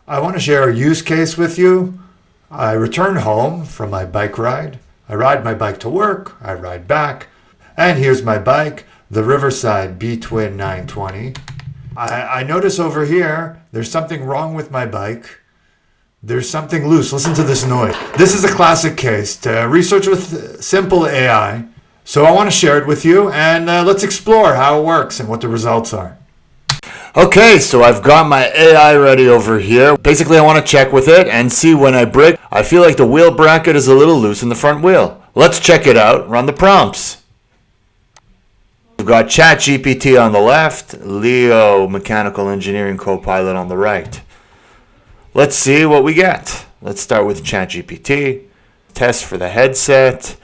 I want to share a use case with you. I return home from my bike ride. I ride my bike to work, I ride back, and here's my bike, the Riverside B-Twin 920. I notice over here, there's something wrong with my bike. There's something loose. Listen to this noise. This is a classic case to research with simple AI. So I want to share it with you, and let's explore how it works and what the results are. Okay, so I've got my AI ready over here. Basically, I want to check with it and see when I brake. I feel like the wheel bracket is a little loose in the front wheel. Let's check it out. Run the prompts. We've got ChatGPT on the left, Leo Mechanical Engineering Copilot on the right. Let's see what we get. Let's start with ChatGPT. Test for the headset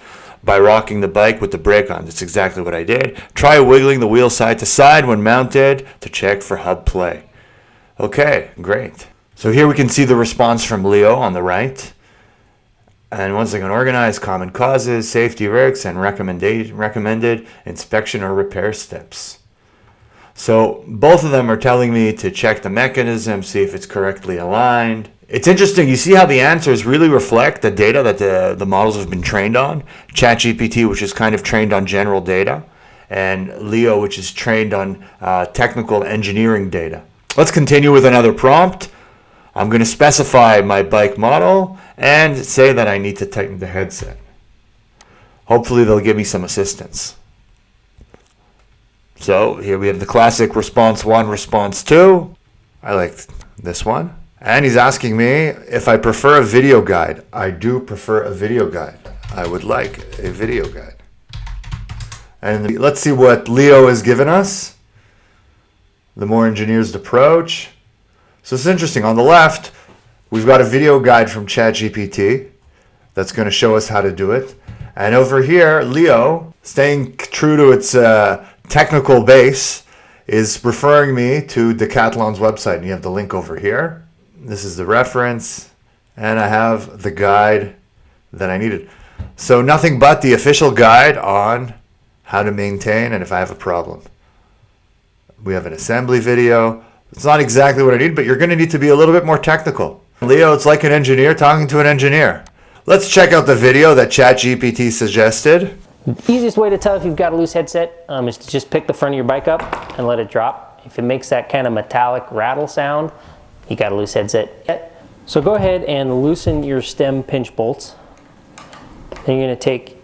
by rocking the bike with the brake on. That's exactly what I did. Try wiggling the wheel side to side when mounted to check for hub play. Okay, great. So here we can see the response from Leo on the right. And once again, organize common causes, safety risks, and recommended inspection or repair steps. So both of them are telling me to check the mechanism, see if it's correctly aligned. It's interesting, you see how the answers really reflect the data that the models have been trained on. ChatGPT, which is kind of trained on general data, and Leo, which is trained on technical engineering data. Let's continue with another prompt. I'm going to specify my bike model and say that I need to tighten the headset. Hopefully they'll give me some assistance. So here we have the classic response 1, response 2. I like this one. And he's asking me if I prefer a video guide. I do prefer a video guide. I would like a video guide. And let's see what Leo has given us. The more engineered approach. So it's interesting. On the left, we've got a video guide from ChatGPT that's going to show us how to do it. And over here, Leo, staying true to its technical base, is referring me to Decathlon's website. And you have the link over here. This is the reference, and I have the guide that I needed. So nothing but the official guide on how to maintain and if I have a problem. We have an assembly video. It's not exactly what I need, but you're going to need to be a little bit more technical. Leo, it's like an engineer talking to an engineer. Let's check out the video that ChatGPT suggested. The easiest way to tell if you've got a loose headset is to just pick the front of your bike up and let it drop. If it makes that kind of metallic rattle sound, you got a loose headset. So go ahead and loosen your stem pinch bolts. Then you're going to take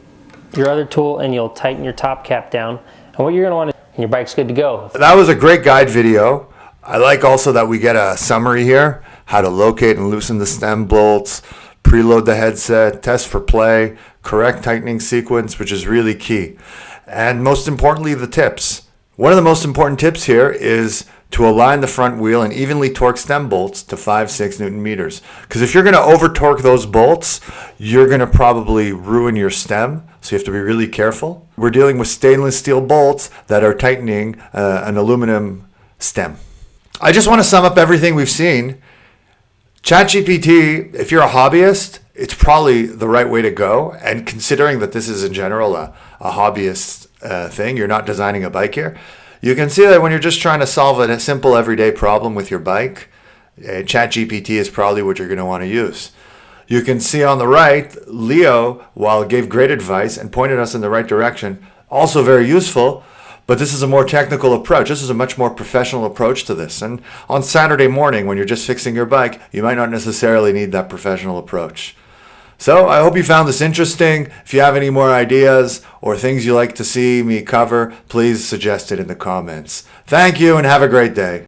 your other tool and you'll tighten your top cap down. And what you're going to want to do, and your bike's good to go. That was a great guide video. I like also that we get a summary here, how to locate and loosen the stem bolts, preload the headset, test for play, correct tightening sequence, which is really key. And most importantly, the tips. One of the most important tips here is to align the front wheel and evenly torque stem bolts to 5-6 Newton meters. Because if you're going to over torque those bolts, you're going to probably ruin your stem. So you have to be really careful. We're dealing with stainless steel bolts that are tightening an aluminum stem. I just want to sum up everything we've seen. ChatGPT, if you're a hobbyist, it's probably the right way to go. And considering that this is in general a hobbyist thing, you're not designing a bike here. You can see that when you're just trying to solve a simple everyday problem with your bike, ChatGPT is probably what you're going to want to use. You can see on the right, Leo, while gave great advice and pointed us in the right direction, also very useful, but this is a more technical approach. This is a much more professional approach to this. And on Saturday morning, when you're just fixing your bike, you might not necessarily need that professional approach. So I hope you found this interesting. If you have any more ideas or things you'd like to see me cover, please suggest it in the comments. Thank you and have a great day.